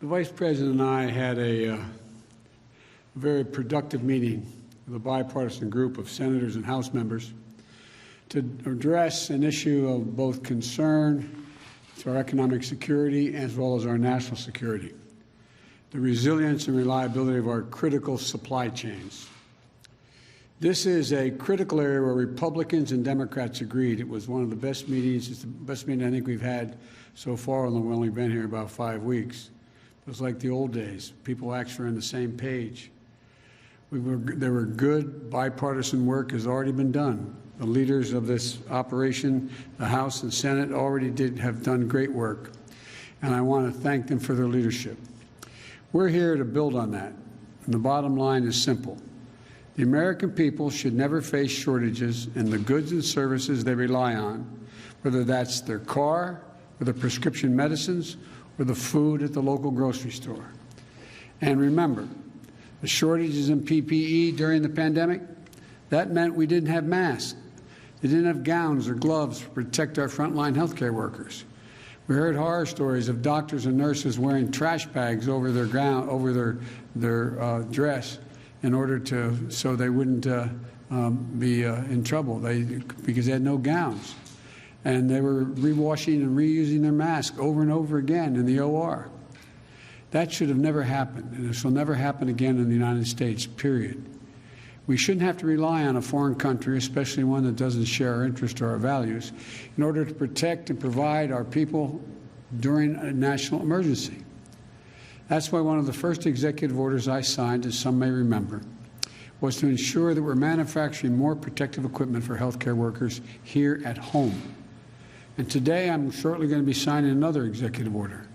The Vice President and I had a very productive meeting with a bipartisan group of senators and House members to address an issue of both concern to our economic security as well as our national security, the resilience and reliability of our critical supply chains. This is a critical area where Republicans and Democrats agreed. It was one of the best meetings. It's the best meeting I think we've had so far, although we've only been here about 5 weeks. It was like the old days. People actually were on the same page. There were good bipartisan work has already been done. The leaders of this operation, the House and Senate, already have done great work, and I want to thank them for their leadership. We're here to build on that, and the bottom line is simple. The American people should never face shortages in the goods and services they rely on, whether that's their car or the prescription medicines or the food at the local grocery store. And remember, the shortages in PPE during the pandemic, that meant we didn't have masks. They didn't have gowns or gloves to protect our frontline healthcare workers. We heard horror stories of doctors and nurses wearing trash bags over their gown, over their dress, in order so they wouldn't be in trouble because they had no gowns. And they were rewashing and reusing their masks over and over again in the OR. That should have never happened, and this will never happen again in the United States, period. We shouldn't have to rely on a foreign country, especially one that doesn't share our interests or our values, in order to protect and provide our people during a national emergency. That's why one of the first executive orders I signed, as some may remember, was to ensure that we're manufacturing more protective equipment for healthcare workers here at home. And today I'm shortly going to be signing another executive order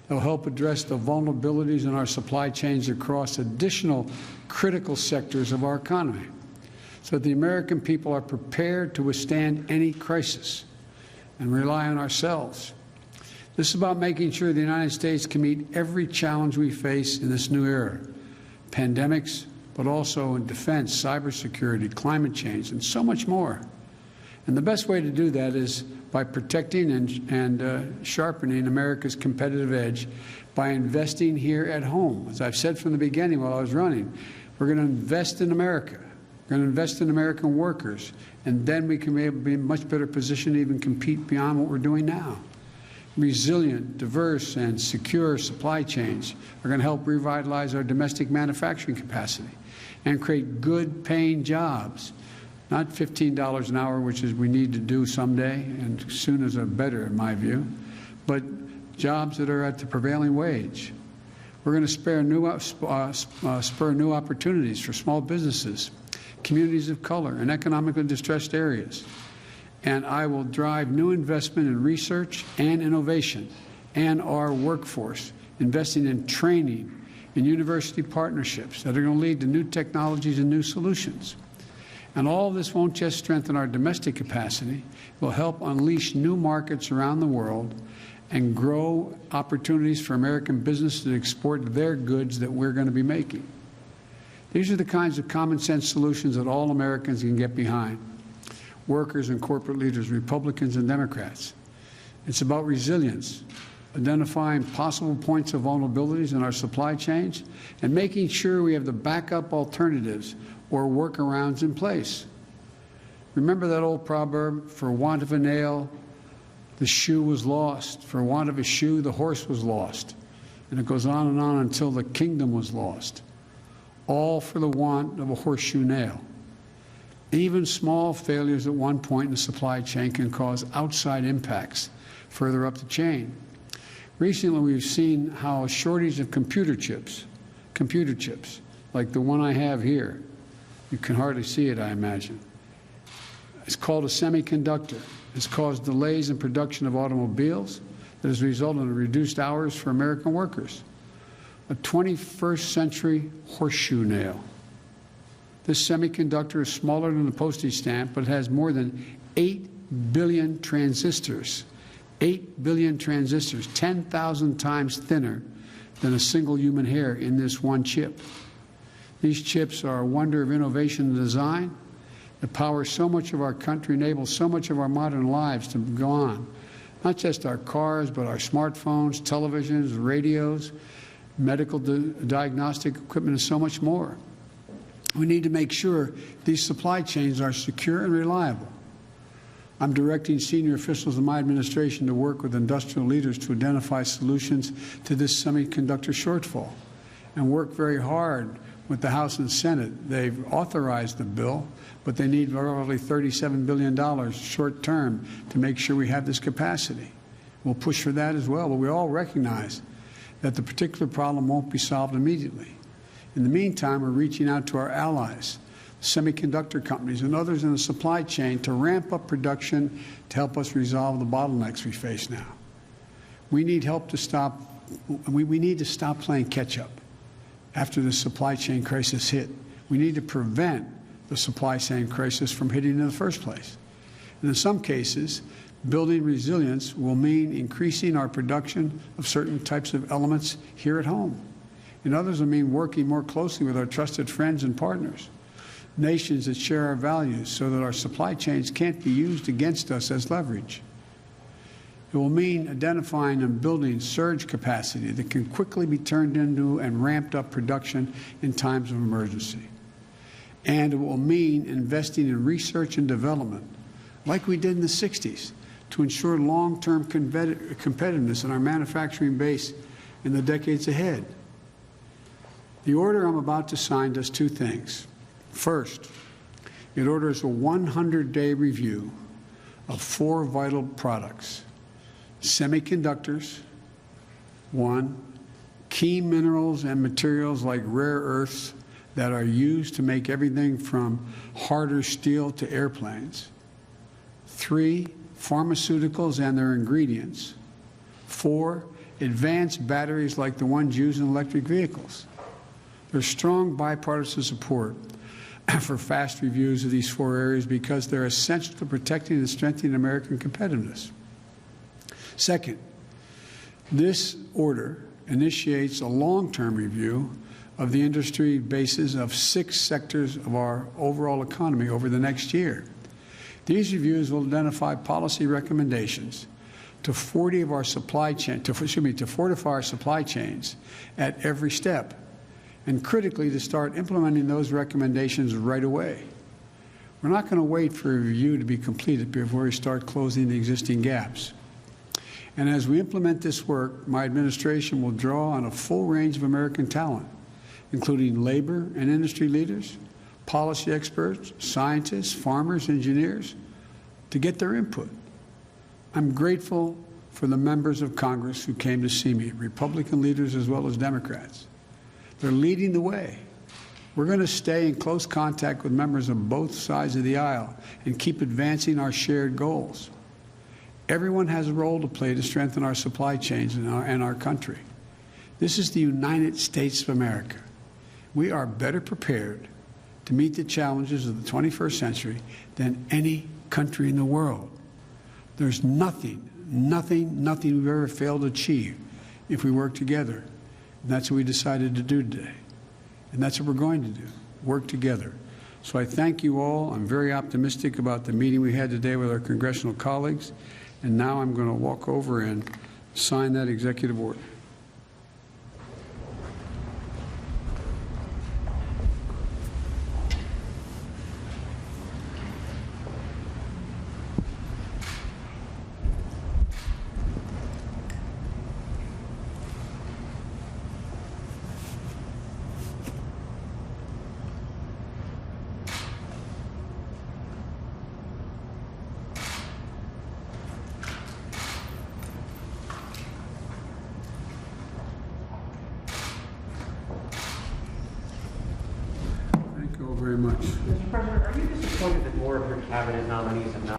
that will help address the vulnerabilities in our supply chains across additional critical sectors of our economy, so that the American people are prepared to withstand any crisis and rely on ourselves. This is about making sure the United States can meet every challenge we face in this new era, pandemics, but also in defense, cybersecurity, climate change, and so much more. And the best way to do that is by protecting and sharpening America's competitive edge by investing here at home. As I've said from the beginning while I was running, we're going to invest in America. We're going to invest in American workers, and then we can be in a much better position to even compete beyond what we're doing now. Resilient, diverse, and secure supply chains are going to help revitalize our domestic manufacturing capacity and create good-paying jobs. Not $15 an hour, which is we need to do someday, and as soon as are better, in my view, but jobs that are at the prevailing wage. We're going to spur new opportunities for small businesses, communities of color, and economically distressed areas. And I will drive new investment in research and innovation and our workforce, investing in training and university partnerships that are going to lead to new technologies and new solutions. And all of this won't just strengthen our domestic capacity, it will help unleash new markets around the world and grow opportunities for American business to export their goods that we're going to be making. These are the kinds of common sense solutions that all Americans can get behind, workers and corporate leaders, Republicans and Democrats. It's about resilience, identifying possible points of vulnerabilities in our supply chains, and making sure we have the backup alternatives or workarounds in place. Remember that old proverb, for want of a nail, the shoe was lost. For want of a shoe, the horse was lost. And it goes on and on until the kingdom was lost. All for the want of a horseshoe nail. Even small failures at one point in the supply chain can cause outside impacts further up the chain. Recently, we've seen how a shortage of computer chips, like the one I have here, you can hardly see it, I imagine. It's called a semiconductor. It's caused delays in production of automobiles that has resulted in reduced hours for American workers. A 21st century horseshoe nail. This semiconductor is smaller than a postage stamp, but it has more than 8 billion transistors. 8 billion transistors, 10,000 times thinner than a single human hair in this one chip. These chips are a wonder of innovation and design that power so much of our country, enables so much of our modern lives to go on. Not just our cars, but our smartphones, televisions, radios, medical diagnostic equipment, and so much more. We need to make sure these supply chains are secure and reliable. I'm directing senior officials in my administration to work with industrial leaders to identify solutions to this semiconductor shortfall and work very hard with the House and Senate. They've authorized the bill, but they need roughly $37 billion short term to make sure we have this capacity. We'll push for that as well, but we all recognize that the particular problem won't be solved immediately. In the meantime, we're reaching out to our allies, semiconductor companies and others in the supply chain to ramp up production to help us resolve the bottlenecks we face now. We need help to stop, we need to stop playing catch up after the supply chain crisis hit. We need to prevent the supply chain crisis from hitting in the first place. And in some cases, building resilience will mean increasing our production of certain types of elements here at home. In others, will mean working more closely with our trusted friends and partners, nations that share our values, so that our supply chains can't be used against us as leverage. It will mean identifying and building surge capacity that can quickly be turned into and ramped up production in times of emergency. And it will mean investing in research and development, like we did in the 60s, to ensure long-term competitiveness in our manufacturing base in the decades ahead. The order I'm about to sign does two things. First, it orders a 100-day review of 4 vital products: semiconductors, 1, key minerals and materials like rare earths that are used to make everything from harder steel to airplanes, 3, pharmaceuticals and their ingredients, 4, advanced batteries like the ones used in electric vehicles. There's strong bipartisan support for fast reviews of these 4 areas because they're essential to protecting and strengthening American competitiveness. Second, this order initiates a long-term review of the industry bases of 6 sectors of our overall economy over the next year. These reviews will identify policy recommendations to 40 of our supply chain, to fortify our supply chains at every step, and critically to start implementing those recommendations right away. We're not going to wait for a review to be completed before we start closing the existing gaps. And as we implement this work, my administration will draw on a full range of American talent, including labor and industry leaders, policy experts, scientists, farmers, engineers, to get their input. I'm grateful for the members of Congress who came to see me, Republican leaders as well as Democrats. They're leading the way. We're going to stay in close contact with members of both sides of the aisle and keep advancing our shared goals. Everyone has a role to play to strengthen our supply chains and our country. This is the United States of America. We are better prepared to meet the challenges of the 21st century than any country in the world. There's nothing we've ever failed to achieve if we work together. And that's what we decided to do today. And that's what we're going to do, work together. So I thank you all. I'm very optimistic about the meeting we had today with our congressional colleagues. And now I'm going to walk over and sign that executive order. Thank you all very much. Mr. President, are you disappointed that more of your cabinet nominees have not